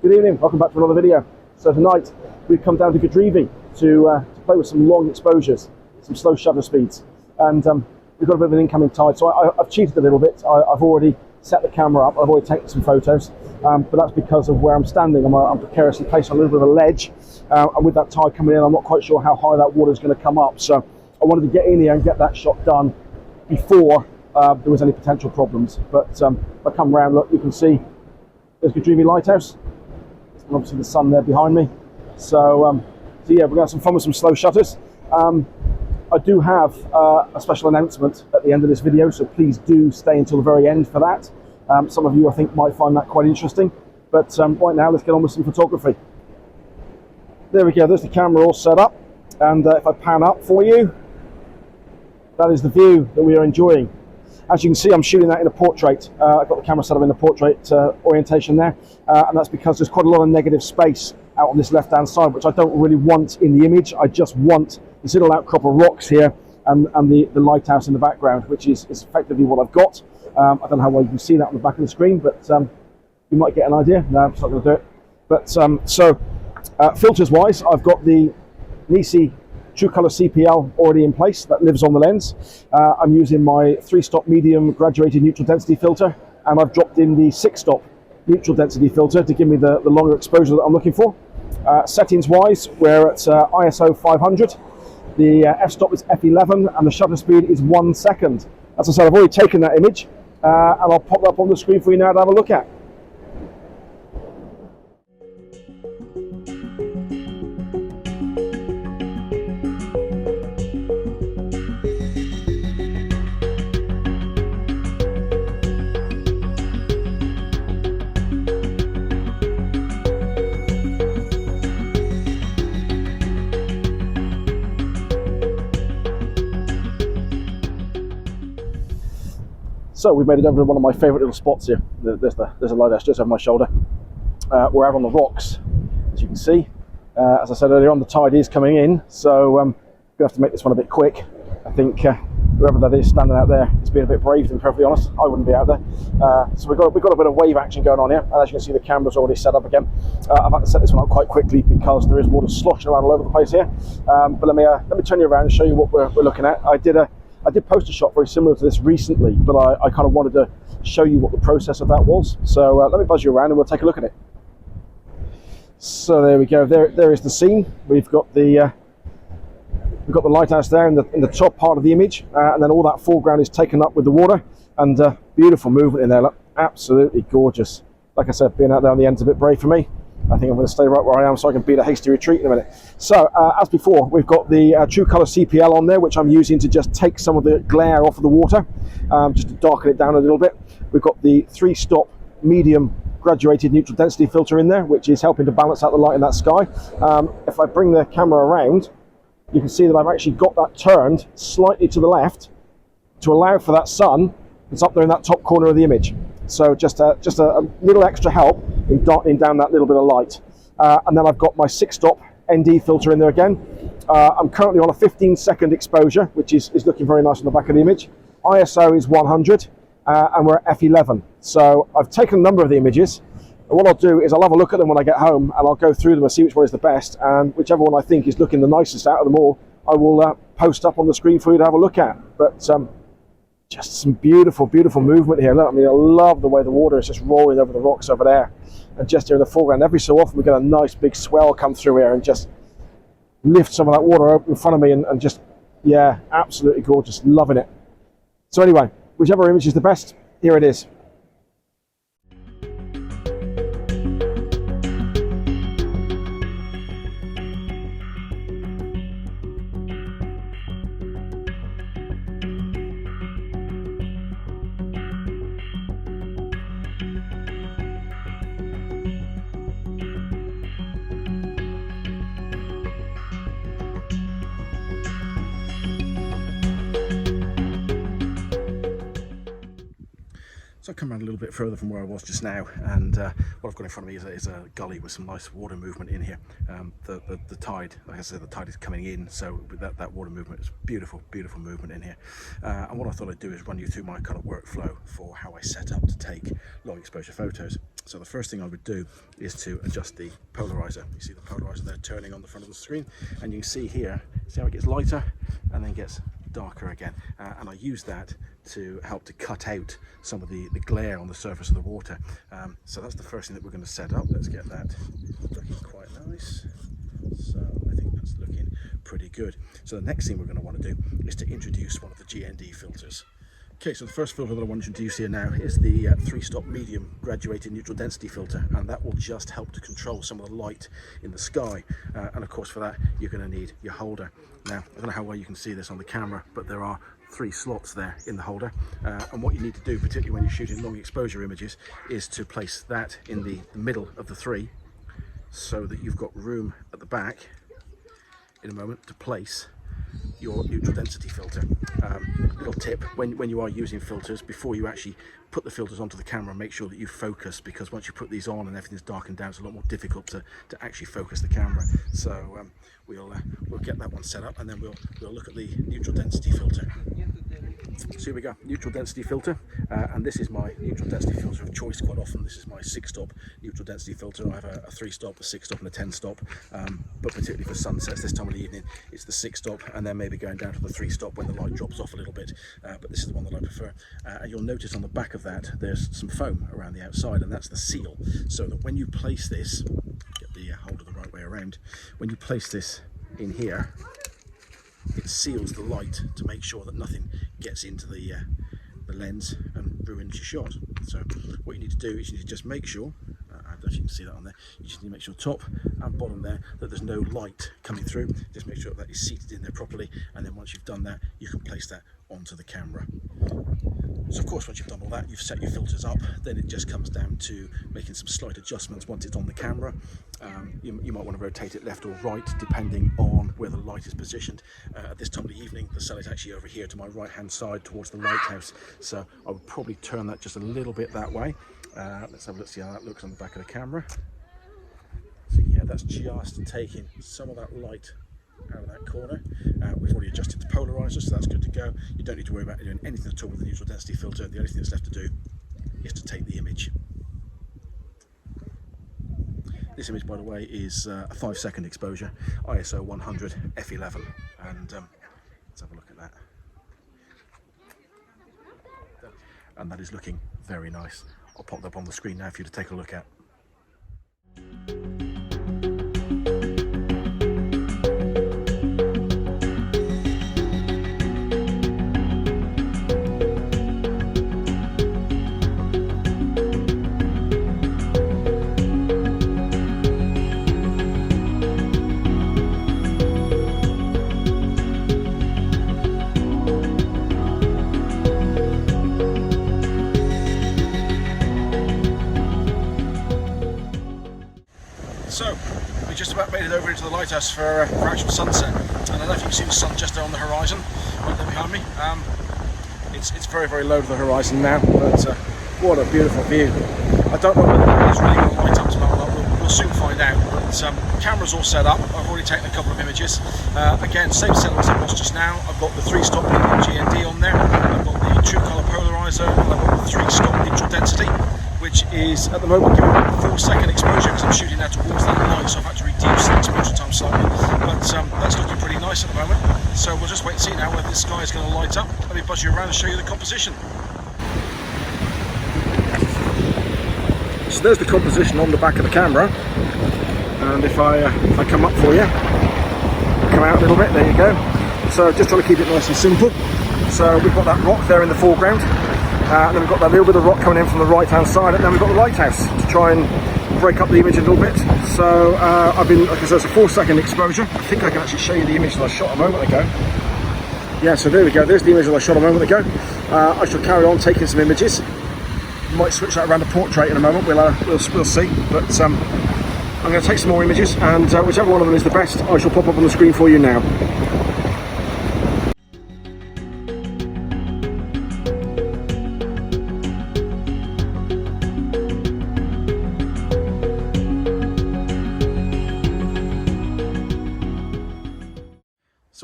Good evening, welcome back to another video. So tonight we've come down to Godrevy to play with some long exposures, some slow shutter speeds, and we've got a bit of an incoming tide, so I've cheated a little bit. I've already set the camera up, I've already taken some photos, but that's because of where I'm standing. I'm precariously placed on a little bit of a ledge, and with that tide coming in, I'm not quite sure how high that water is going to come up, so I wanted to get in here and get that shot done before there was any potential problems. But if I come round, look, you can see there's Godrevy Lighthouse, and obviously the sun there behind me. So yeah, we're going to have some fun with some slow shutters. I do have a special announcement at the end of this video, so please do stay until the very end for that. Some of you, I think, might find that quite interesting. But right now, let's get on with some photography. There we go, there's the camera all set up. And if I pan up for you, that is the view that we are enjoying. As you can see, I'm shooting that in a portrait. I've got the camera set up in the portrait orientation there, and that's because there's quite a lot of negative space out on this left-hand side, which I don't really want in the image. I just want this little outcrop of rocks here and the lighthouse in the background, which is effectively what I've got. I don't know how well you can see that on the back of the screen, but you might get an idea. No, I'm just not going to do it. But filters-wise, I've got the NiSi True Color CPL already in place that lives on the lens. I'm using my 3-stop medium graduated neutral density filter, and I've dropped in the 6-stop neutral density filter to give me the longer exposure that I'm looking for. Settings wise, we're at ISO 500. The f-stop is f11 and the shutter speed is 1 second. As I said, I've already taken that image and I'll pop that up on the screen for you now to have a look at. So we've made it over to one of my favourite little spots here. There's a lighthouse just over my shoulder. We're out on the rocks, as you can see. As I said earlier on, the tide is coming in, so we're going to have to make this one a bit quick. I think whoever that is standing out there is being a bit brave, to be perfectly honest. I wouldn't be out there. So we've got a bit of wave action going on here, and as you can see, the camera's already set up again. I've had to set this one up quite quickly because there is water sloshing around all over the place here. But let me turn you around and show you what we're looking at. I did post a shot very similar to this recently, but I kind of wanted to show you what the process of that was. So let me buzz you around and we'll take a look at it. So there we go. There is the scene. We've got the lighthouse there in the top part of the image, and then all that foreground is taken up with the water, and beautiful movement in there. Look, absolutely gorgeous. Like I said, being out there on the end's a bit brave for me. I think I'm going to stay right where I am so I can beat a hasty retreat in a minute. So, as before, we've got the True Color CPL on there, which I'm using to just take some of the glare off of the water, just to darken it down a little bit. We've got the 3-stop medium graduated neutral density filter in there, which is helping to balance out the light in that sky. If I bring the camera around, you can see that I've actually got that turned slightly to the left to allow for that sun that's up there in that top corner of the image. So just a little extra help in darkening down that little bit of light. And then I've got my 6-stop ND filter in there again. I'm currently on a 15-second exposure, which is looking very nice on the back of the image. ISO is 100, and we're at f11. So I've taken a number of the images. And what I'll do is I'll have a look at them when I get home, and I'll go through them and see which one is the best. And whichever one I think is looking the nicest out of them all, I will post up on the screen for you to have a look at. But just some beautiful, beautiful movement here. Look, I mean, I love the way the water is just rolling over the rocks over there. And just here in the foreground, every so often we get a nice big swell come through here and just lift some of that water up in front of me, and just, yeah, absolutely gorgeous. Loving it. So anyway, whichever image is the best, here it is. So I've come around a little bit further from where I was just now, and what I've got in front of me is a gully with some nice water movement in here. The tide, like I said, the tide is coming in, so with that water movement, it's beautiful, beautiful movement in here. And what I thought I'd do is run you through my kind of workflow for how I set up to take long exposure photos. So the first thing I would do is to adjust the polarizer. You see the polarizer there turning on the front of the screen, and you can see here, see how it gets lighter and then gets darker again, and I use that to help to cut out some of the glare on the surface of the water. So that's the first thing that we're going to set up. Let's get that looking quite nice. So I think that's looking pretty good. So the next thing we're going to want to do is to introduce one of the GND filters. Okay, so the first filter that I want to introduce here now is the 3-stop medium graduated neutral density filter, and that will just help to control some of the light in the sky. And of course for that you're going to need your holder. Now, I don't know how well you can see this on the camera, but there are 3 slots there in the holder, and what you need to do, particularly when you're shooting long exposure images, is to place that in the middle of the 3 so that you've got room at the back in a moment to place your neutral density filter. Little tip, when you are using filters, before you actually put the filters onto the camera, make sure that you focus, because once you put these on and everything's darkened down, it's a lot more difficult to actually focus the camera. So we'll get that one set up, and then we'll look at the neutral density filter. So here we go, neutral density filter, and this is my neutral density filter of choice. Quite often this is my 6-stop neutral density filter. I have a 3-stop, a 6-stop and a 10-stop, but particularly for sunsets this time of the evening, it's the 6-stop, and then maybe going down to the 3-stop when the light drops off a little bit, but this is the one that I prefer. And you'll notice on the back of that there's some foam around the outside, and that's the seal, so that when you place this, get the holder the right way around, when you place this in here, it seals the light to make sure that nothing gets into the lens and ruins your shot. So what you need to do is you need to just make sure, I don't know if you can see that on there, you just need to make sure top and bottom there that there's no light coming through. Just make sure that is seated in there properly, and then once you've done that, you can place that onto the camera. So of course once you've done all that, you've set your filters up, then it just comes down to making some slight adjustments once it's on the camera. You might want to rotate it left or right depending on where the light is positioned. At this time of the evening, the sun is actually over here to my right hand side towards the lighthouse, so I would probably turn that just a little bit that way. Let's have a look, see how that looks on the back of the camera. So yeah, that's just taking some of that light out of that corner. We've already adjusted the polarizer, so that's good to go. You don't need to worry about doing anything at all with the neutral density filter. The only thing that's left to do is to take the image. This image, by the way, is a 5-second exposure, ISO 100 f11, and let's have a look at that. And that is looking very nice. I'll pop that up on the screen now for you to take a look at. So, we just about made it over into the lighthouse for actual sunset, and I don't know if you can see the sun just there on the horizon, right there behind me. It's very, very low to the horizon now, but what a beautiful view. I don't know whether it's really going to light up tonight or not, we'll soon find out, but camera's all set up. I've already taken a couple of images. Again, same setup as it was just now. I've got the 3-stop GND on there, I've got the true colour polarizer, and I've got the 3-stop neutral density, which is at the moment giving me a 4-second exposure because I'm shooting now towards that light, so I've had to reduce the exposure time slightly, but that's looking pretty nice at the moment. So we'll just wait and see now whether this sky is going to light up. Let me buzz you around and show you the composition. So there's the composition on the back of the camera, and if I come up for you, come out a little bit, there you go. So just trying to keep it nice and simple. So we've got that rock there in the foreground, and then we've got that little bit of rock coming in from the right hand side, and then we've got the lighthouse to try and break up the image a little bit. So I've been, like I said, it's a 4-second exposure. I think I can actually show you the image that I shot a moment ago. Yeah, so there we go, there's the image that I shot a moment ago. I shall carry on taking some images. Might switch that around to portrait in a moment, we'll see, but I'm going to take some more images, and whichever one of them is the best, I shall pop up on the screen for you now.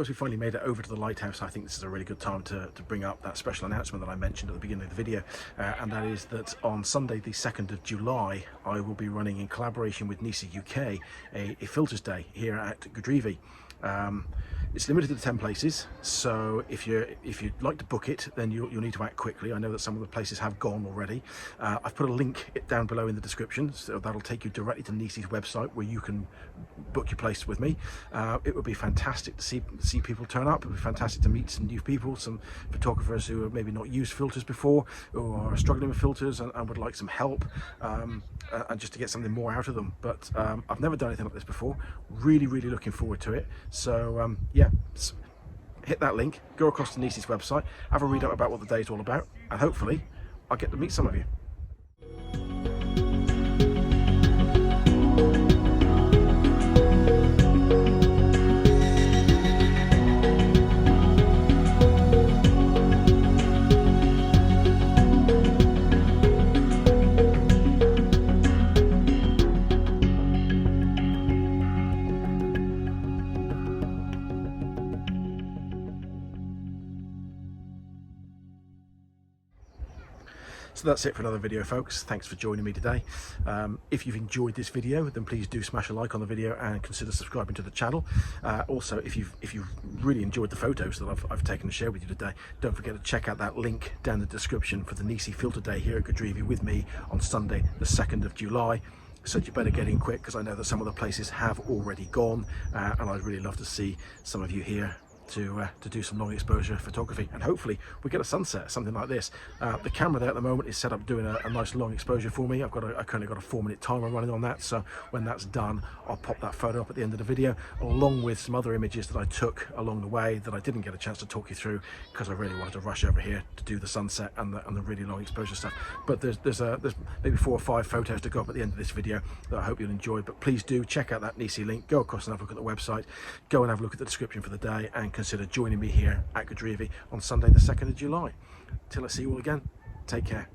So as we finally made it over to the lighthouse, I think this is a really good time to bring up that special announcement that I mentioned at the beginning of the video, and that is that on Sunday the 2nd of July I will be running, in collaboration with NiSi UK, a Filters Day here at Godrevy. It's limited to 10 places, so if you'd like to book it, then you'll need to act quickly. I know that some of the places have gone already. I've put a link down below in the description, so that'll take you directly to NiSi's website where you can book your place with me. It would be fantastic to see people turn up. It would be fantastic to meet some new people, some photographers who have maybe not used filters before, or are struggling with filters and would like some help, and just to get something more out of them. But I've never done anything like this before. Really looking forward to it. So yeah, hit that link, go across to NiSi's website, have a read up about what the day is all about, and hopefully I'll get to meet some of you. So that's it for another video, folks. Thanks for joining me today. If you've enjoyed this video, then please do smash a like on the video and consider subscribing to the channel. Also, if you've really enjoyed the photos that I've taken to share with you today, don't forget to check out that link down in the description for the NiSi Filter Day here at Godrevy with me on Sunday the 2nd of July. So you better get in quick, because I know that some of the places have already gone, and I'd really love to see some of you here to do some long exposure photography, and hopefully we get a sunset, something like this. The camera there at the moment is set up doing a nice long exposure for me. I currently got a 4-minute timer running on that, so when that's done I'll pop that photo up at the end of the video, along with some other images that I took along the way that I didn't get a chance to talk you through because I really wanted to rush over here to do the sunset and the really long exposure stuff. But there's maybe 4 or 5 photos to go up at the end of this video that I hope you'll enjoy. But please do check out that NiSi link, go across and have a look at the website, go and have a look at the description for the day, and consider joining me here at Godrevy on Sunday the 2nd of July. Till I see you all again, take care.